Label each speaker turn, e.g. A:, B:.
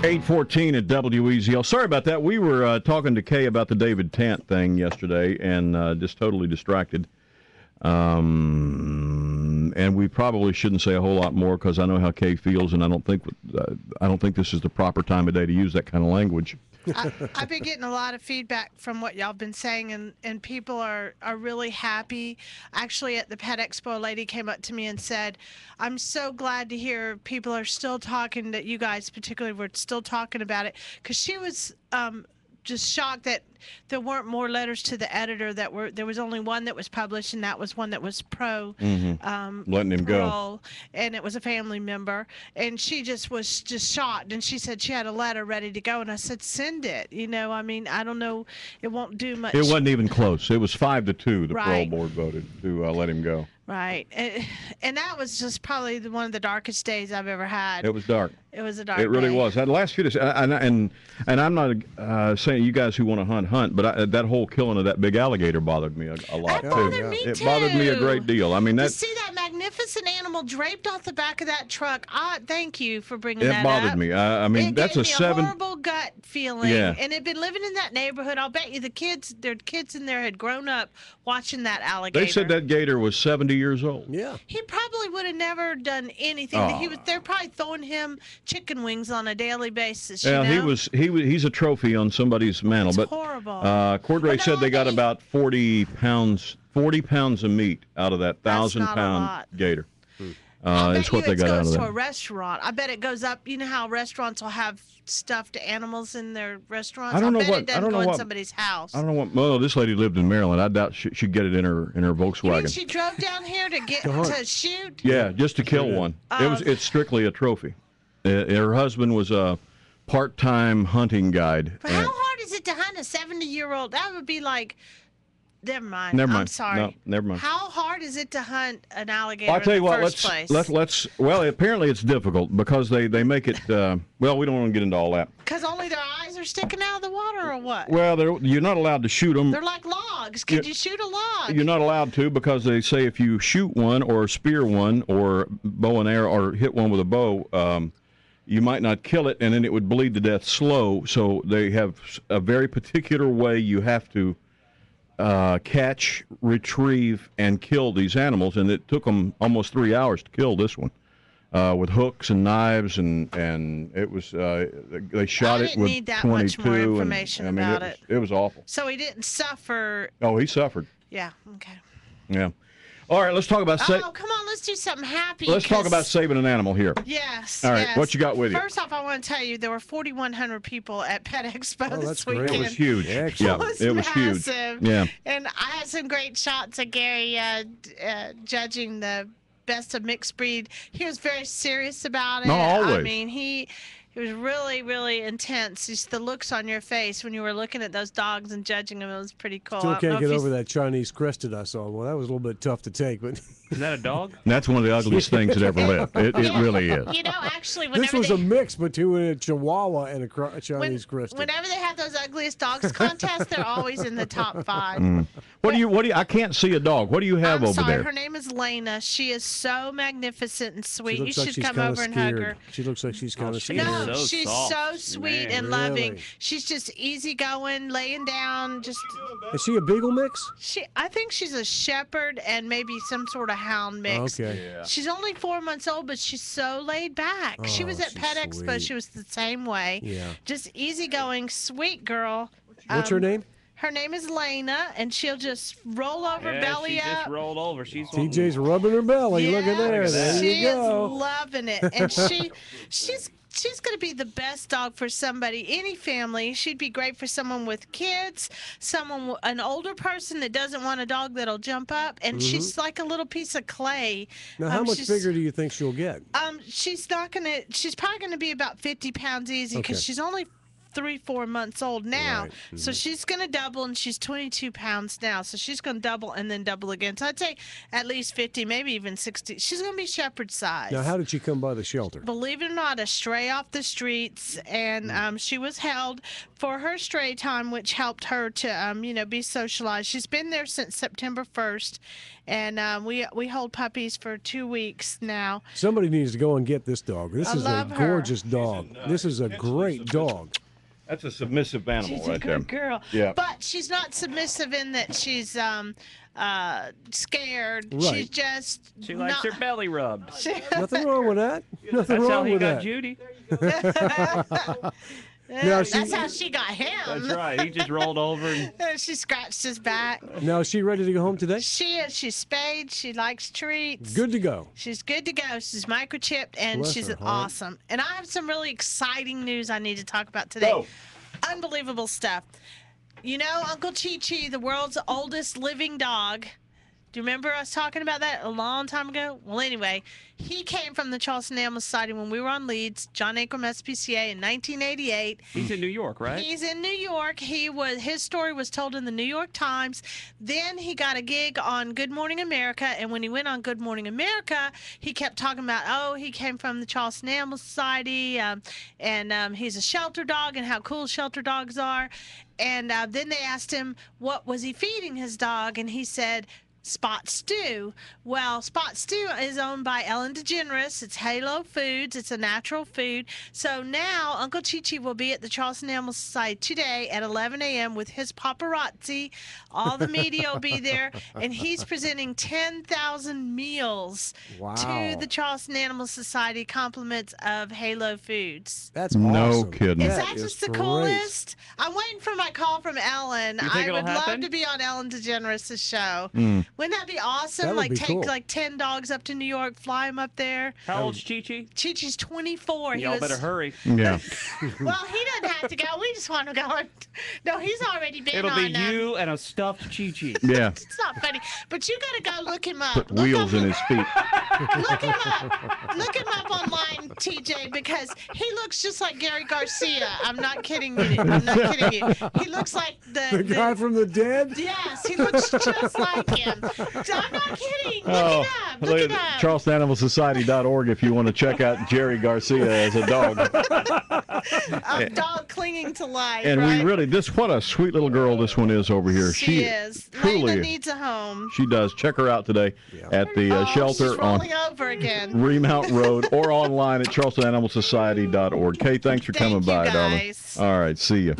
A: 8:14 at WEZL. Sorry about that. We were talking to Kay about the David Tant thing yesterday and just totally distracted. And we probably shouldn't say a whole lot more because I know how Kay feels, and I don't think this is the proper time of day to use that kind of language.
B: I've been getting a lot of feedback from what y'all have been saying, and people are really happy. Actually, at the Pet Expo, a lady came up to me and said, I'm so glad to hear people are still talking, that you guys particularly were still talking about it, because she was just shocked that there weren't more letters to the editor. There was only one that was published, and that was one that was pro
A: letting him go,
B: and it was a family member, and she was shocked, and she said she had a letter ready to go, and I said, send it. I mean, I don't know, it won't do much.
A: It wasn't even close. It was 5-2 the parole board voted to let him go.
B: Right, and that was just probably one of the darkest days I've ever had.
A: It was dark.
B: It was a dark.
A: It really
B: day.
A: was. That last few days, and I'm not saying you guys who want to hunt, but that whole killing of that big alligator bothered me a lot
B: that
A: too.
B: Bothered me
A: It
B: too.
A: bothered me a great deal. I mean,
B: to see that magnificent animal draped off the back of that truck. Thank you for bringing that up.
A: It bothered me. I mean, that's
B: a horrible gut feeling.
A: Yeah.
B: And it'd been living in that neighborhood. I'll bet you their kids in there had grown up watching that alligator.
A: They said that gator was 70 years old.
C: Yeah.
B: He probably would have never done anything.
A: Oh.
B: They're probably throwing him chicken wings on a daily basis.
A: Yeah, he's a trophy on somebody's mantle.
B: It's
A: but
B: horrible.
A: Cordray said they got about 40 pounds of meat out of that 1,000-pound gator. It's what they got out of
B: that. It goes to
A: that.
B: a restaurant. I bet it goes up. You know how restaurants will have stuffed animals in their restaurants?
A: I don't know
B: bet
A: what.
B: it doesn't go in somebody's house.
A: I don't know what. Well, this lady lived in Maryland. I doubt she'd get it in her Volkswagen.
B: You mean she drove down here to shoot?
A: Yeah, just to kill one. It's strictly a trophy. Her husband was a part-time hunting guide.
B: But how hard is it to hunt a 70-year-old? That would be like. Never mind.
A: I'm
B: sorry.
A: No, never mind.
B: How hard is it to hunt an alligator
A: I'll tell you
B: in the
A: what.
B: first place?
A: Let's. Well, apparently it's difficult because they make it. Well, we don't want to get into all that.
B: Because only their eyes are sticking out of the water, or what?
A: Well, you're not allowed to shoot them.
B: They're like logs. Could you shoot a log?
A: You're not allowed to because they say if you shoot one or spear one or bow and arrow or hit one with a bow, you might not kill it, and then it would bleed to death slow. So they have a very particular way you have to catch, retrieve, and kill these animals, and it took them almost 3 hours to kill this one with hooks and knives, and it was they shot it with 22.
B: Need that much more information about it.
A: It was awful.
B: So he didn't suffer.
A: Oh, he suffered.
B: Yeah. Okay.
A: Yeah. All right, let's talk about.
B: Oh, come on, let's do something happy.
A: Let's talk about saving an animal here.
B: Yes.
A: All right,
B: yes.
A: what you got with you?
B: First off, I want to tell you there were 4,100 people at Pet Expo this weekend.
C: Great.
A: It was huge.
C: Yeah,
A: it was huge. Yeah.
B: And I had some great shots of Gary judging the best of mixed breed. He was very serious about it.
A: No, always.
B: I mean, he was really, really intense. Just the looks on your face when you were looking at those dogs and judging them, it was pretty cool.
C: Still can't get over that Chinese crested I saw. Well, that was a little bit tough to take, but
D: is that a dog?
A: That's one of the ugliest things that ever lived. It really is.
B: Actually,
C: this was a mix between a Chihuahua and a Chinese crested.
B: Whenever they have those ugliest dogs contests, they're always in the top 5.
A: What do you? I can't see a dog. What do you have over there?
B: Her name is Lena. She is so magnificent and sweet. You should
C: like
B: come over and hug her.
C: She looks like she's kind of scared.
B: No, she's so sweet and loving.
C: Really?
B: She's just easygoing, laying down. Just.
C: Is she a beagle mix?
B: I think she's a shepherd and maybe some sort of hound mix.
C: Okay.
A: Yeah.
B: She's only 4 months old, but she's so laid back. She was at Pet Expo. She was the same way.
C: Yeah.
B: Just easygoing, sweet girl.
C: What's her name?
B: Her name is Lena, and she'll just roll over, belly
D: she
B: up.
D: just rolled over. She's
C: TJ's rubbing her belly.
B: Yeah,
C: Look at there. There you go.
B: She is loving it, and she's going to be the best dog for somebody, any family. She'd be great for someone with kids, an older person that doesn't want a dog that'll jump up, and she's like a little piece of clay.
C: Now, how much bigger do you think she'll get?
B: She's probably going to be about 50 pounds easy because she's only 3-4 months old now.
C: Right.
B: So she's going to double, and she's 22 pounds now. So she's going to double and then double again. So I'd say at least 50, maybe even 60. She's going to be shepherd size.
C: Now, how did she come by the shelter?
B: Believe it or not, a stray off the streets, and she was held for her stray time, which helped her to, be socialized. She's been there since September 1st, and we hold puppies for 2 weeks now.
C: Somebody needs to go and get this dog. This
B: I
C: is a
B: love her.
C: gorgeous dog. This is a great dog.
A: That's a submissive animal
B: She's
A: right
B: a
A: there.
B: good girl.
A: Yeah.
B: But she's not submissive in that she's scared.
C: Right.
B: She's just
D: She likes her belly rubbed.
C: Nothing wrong with that. Nothing
D: That's how
C: wrong
D: he
C: with
D: got
C: that.
D: Judy.
C: Now,
B: That's how she got him.
D: That's right. He just rolled over and
B: She scratched his back.
C: Now, is she ready to go home today?
B: She is. She's spayed. She likes treats.
C: Good to go.
B: She's good to go. She's microchipped, and
C: Bless
B: she's
C: her heart.
B: awesome. And I have some really exciting news I need to talk about today.
A: Go.
B: Unbelievable stuff. You know, Uncle Chi-Chi, the world's oldest living dog. Do you remember us talking about that a long time ago? Well, anyway, he came from the Charleston Animal Society when we were on Leeds, John Ancrum SPCA in 1988.
D: he's in New York, right?
B: He's in New York. His story was told in the New York Times. Then he got a gig on Good Morning America, and when he went on Good Morning America, he kept talking about, he came from the Charleston Animal Society, and he's a shelter dog, and how cool shelter dogs are. And then they asked him what was he feeding his dog, and he said, Spot Stew. Well, Spot Stew is owned by Ellen DeGeneres. It's Halo Foods. It's a natural food. So now Uncle Chi-Chi will be at the Charleston Animal Society today at 11 a.m. with his paparazzi. All the media will be there, and he's presenting 10,000 meals
C: Wow.
B: to the Charleston Animal Society, compliments of Halo Foods.
C: That's
A: No
C: awesome.
A: kidding.
B: Is
C: That
B: that just
C: is
B: the
C: great.
B: coolest? I'm waiting for my call from Ellen.
D: You think
B: I
D: it'll
B: would love
D: happen?
B: to be on Ellen DeGeneres' show. Wouldn't that be awesome?
C: That would be
B: Take
C: cool.
B: like 10 dogs up to New York, fly them up there.
D: How old's Chi-Chi?
B: Chi-Chi's 24.
D: Y'all better hurry.
A: Yeah.
B: Well, he doesn't have to go. We just want to go. No, he's already been
D: It'll
B: on.
D: be you and a stuffed Chi-Chi.
A: Yeah.
B: It's not funny, but you got to go look him up.
A: Put
B: Look
A: wheels
B: up,
A: in his feet.
B: Look him up. Look him up online, TJ, because he looks just like Gary Garcia. I'm not kidding you. I'm not kidding you. He looks like
C: The guy from the dead?
B: Yes, he looks just like him. I'm not kidding. Look
A: Oh,
B: it up. Look it up.
A: CharlestonAnimalSociety.org if you want to check out Jerry Garcia as a dog.
B: A dog clinging to life.
A: And
B: right?
A: we really, what a sweet little girl this one is over here.
B: She is.
A: Truly,
B: Layla needs a home.
A: she does. Check her out today at the shelter
B: she's
A: on
B: rolling over again.
A: Remount Road or online at CharlestonAnimalSociety.org. Kay, thanks for coming
B: Thank you,
A: by, darling.
B: guys.
A: All right, see you.